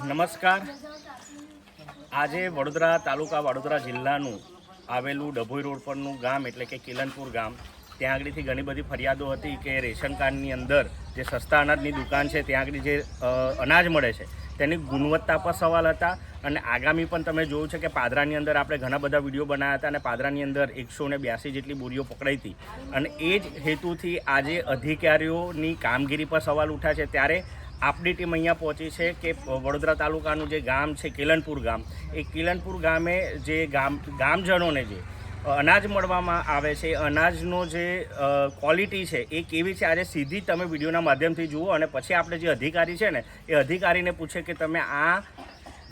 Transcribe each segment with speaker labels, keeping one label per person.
Speaker 1: નમસ્કાર. આજે વડોદરા તાલુકા વડોદરા જિલ્લાનું આવેલું ડભોઈ રોડ પરનું ગામ એટલે કે કિલનપુર ગામ, ત્યાં આગળથી ઘણી બધી ફરિયાદો હતી કે રેશન કાર્ડની અંદર જે સસ્તા અનાજની દુકાન છે ત્યાં આગળ જે અનાજ મળે છે તેની ગુણવત્તા પર સવાલ હતા. અને આગામી પણ તમે જોયું છે કે પાદરાની અંદર આપણે ઘણા બધા વિડીયો બનાવ્યા હતા અને પાદરાની અંદર 182 જેટલી બોરીઓ પકડાઈ હતી. અને એ જ હેતુથી આજે અધિકારીઓની કામગીરી પર સવાલ ઉઠ્યા છે. ત્યારે આપણી ટીમ અહીંયા પહોંચી છે કે વડોદરા તાલુકાનું જે ગામ છે કિલનપુર ગામ, એ કિલનપુર ગામે જે ગામજનોને જે અનાજ મળવામાં આવે છે, અનાજનો જે ક્વોલિટી છે એ કેવી છે, આજે સીધી તમે વિડીયોના માધ્યમથી જુઓ. અને પછી આપણે જે અધિકારી છે ને એ અધિકારીને પૂછે કે તમે આ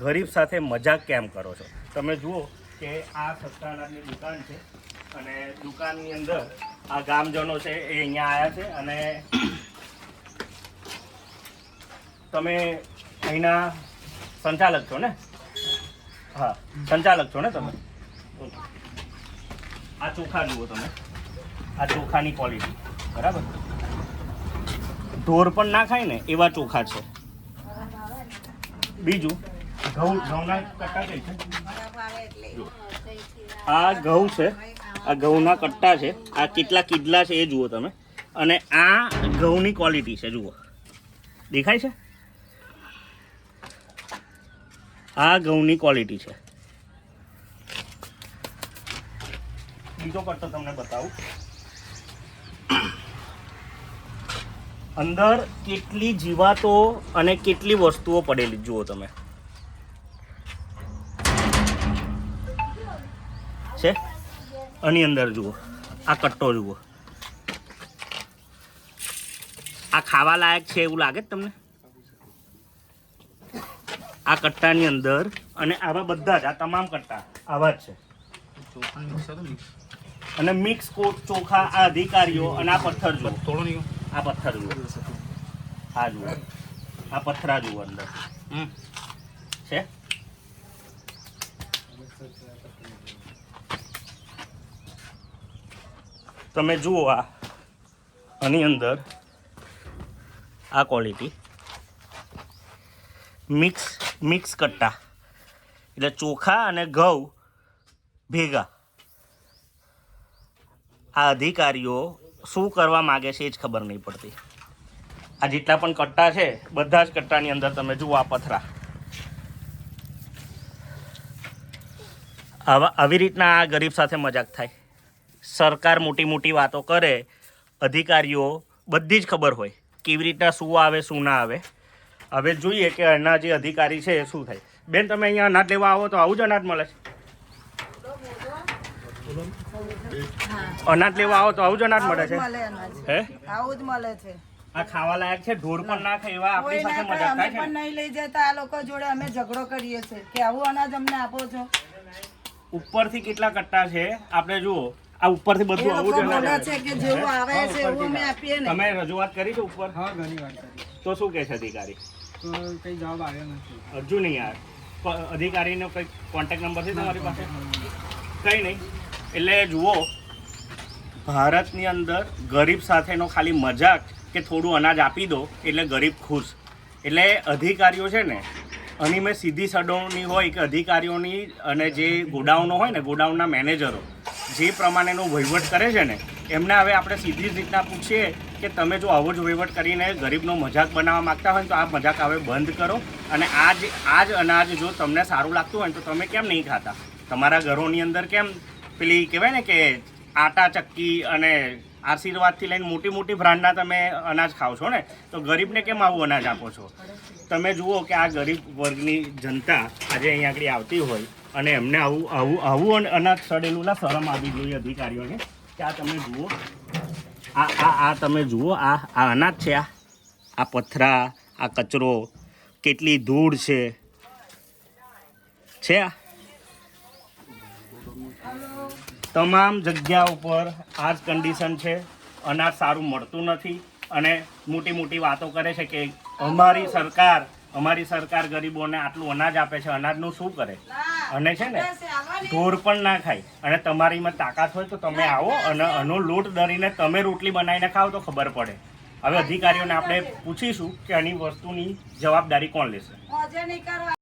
Speaker 1: ગરીબ સાથે મજાક કેમ કરો છો. તમે જુઓ કે આ સસ્તા અનાજની દુકાન છે અને દુકાનની અંદર આ ગામજનો છે એ અહીંયા આવ્યા છે. અને તમે અહીંના સંચાલક છો ને? હા, સંચાલક છો ને તમે? આ ચોખા જુઓ તમે, આ ચોખાની ક્વોલિટી બરાબર, ઢોર પણ ના ખાય ને એવા ચોખા છે. બીજું ઘઉંના કટ્ટા કઈ છે? આ ઘઉં છે, આ ઘઉંના કટ્ટા છે. આ કેટલા કિડલા છે એ જુઓ તમે. અને આ ઘઉંની ક્વોલિટી છે, જુઓ દેખાય છે? આ ઘઉંની ક્વોલિટી છે. બીજો કટ્ટો તમને બતાવું. અંદર કેટલી જીવાતો અને કેટલી વસ્તુઓ પડેલી જુઓ તમે છે. આની અંદર જુઓ, આ કટ્ટો જુઓ, આ ખાવા લાયક છે એવું લાગે તમને? આ કટ્ટાની અંદર અને આવા બધા જ આ તમામ કટ્ટા આવા જ છે. અને મિક્સ ચોખા આ અધિકારીઓ. અને આ પથ્થર જુઓ, આ પથ્થર જુઓ, આ જુઓ, આ પથ્થરા જુઓ અંદર છે. તમે જુઓ આની અંદર આ ક્વોલિટી મિક્સ કટ્ટા એટલે ચોખા અને ઘઉં ભેગા. આ અધિકારીઓ શું કરવા માગે છે એ જ ખબર નહીં પડતી. આ જેટલા પણ કટ્ટા છે બધા જ કટ્ટાની અંદર તમે જુઓ આ પથરા. આવી રીતના આ ગરીબ સાથે મજાક થાય. સરકાર મોટી મોટી વાતો કરે, અધિકારીઓ બધી જ ખબર હોય કેવી રીતના શું આવે શું ના આવે. હવે જોઈએ કે એના જે અધિકારી છે એ શું થાય. બેન, તમે અહીંયા અનાજ લેવા આવો તો આવું જ અનાજ મળે છે? અનાજ લેવા આવો તો આવું જ અનાજ મળે છે? હે,
Speaker 2: આવું જ મળે છે.
Speaker 1: આ ખાવા લાયક છે? ઢોર પણ ના ખાય એવા આપણી સાથે મજાક થાય છે?
Speaker 2: પણ નહીં લઈ જતા આ લોકો જોડે અમે ઝઘડો કરીએ છીએ કે આવું અનાજ અમને આપો છો.
Speaker 1: ઉપરથી કેટલા કટ્ટા છે આપણે જુઓ. આ ઉપરથી બધું આવું જ અનાજ
Speaker 2: છે કે જેવું આવે છે એવું અમે આપીએ ને.
Speaker 1: તમે રજૂઆત કરી છે ઉપર?
Speaker 3: હા, ઘણી વાર કરી.
Speaker 1: તો શું કહે છે અધિકારી?
Speaker 3: તો કંઈ જવાબ આવ્યો નથી
Speaker 1: હજુ નહીં યાર. અધિકારીનો કંઈ કોન્ટેક્ટ નંબર છે તમારી પાસે? કંઈ નહીં. એટલે જુઓ, ભારતની અંદર ગરીબ સાથેનો ખાલી મજાક કે થોડું અનાજ આપી દો એટલે ગરીબ ખુશ. એટલે અધિકારીઓ છે ને, આની મેં સીધી સડવણી હોય કે અધિકારીઓની અને જે ગોડાઉનો હોય ને, ગોડાઉનના મેનેજરો જે પ્રમાણેનો વહીવટ કરે છે ને, એમને હવે આપણે સીધી જ રીતના પૂછીએ કે તમે જો આવો જ વહીવટ કરીને ગરીબનો મજાક બનાવવા માગતા હોય તો આ મજાક હવે બંધ કરો. અને આ જ અનાજ જો તમને સારું લાગતું હોય તો તમે કેમ નહીં ખાતા? તમારા ઘરોની અંદર કેમ પેલી કહેવાય ને કે આટા ચક્કી અને આશીર્વાદથી લઈને મોટી મોટી બ્રાન્ડના તમે અનાજ ખાઓ છો ને, તો ગરીબને કેમ આવું અનાજ આપો છો? તમે જુઓ કે આ ગરીબ વર્ગની જનતા આજે અહીંયા આગળ આવતી હોય અને એમને આવું અનાજ સડેલું ના શરમ આવી જોઈએ અધિકારીઓને કે આ તમે જુઓ, આ તમે જુઓ, આ અનાજ છે, આ પથરા, આ કચરો, કેટલી ધૂળ છે આ તમામ જગ્યા ઉપર આ જ કન્ડિશન છે. અનાજ સારું મળતું નથી અને મોટી મોટી વાતો કરે છે કે અમારી સરકાર ગરીબોને આટલું અનાજ આપે છે. અનાજનું શું કરે? અને છે ને ઢોર પણ ના ખાય. અને તમારીમાં તાકાત હોય તો તમે આવો અને આનો લોટ દળીને તમે રોટલી બનાવીને ખાઓ તો ખબર પડે હવે અધિકારીઓને આપણે પૂછીશું કે આની વસ્તુની જવાબદારી કોણ લેશે.
Speaker 2: આજે નહીં કરો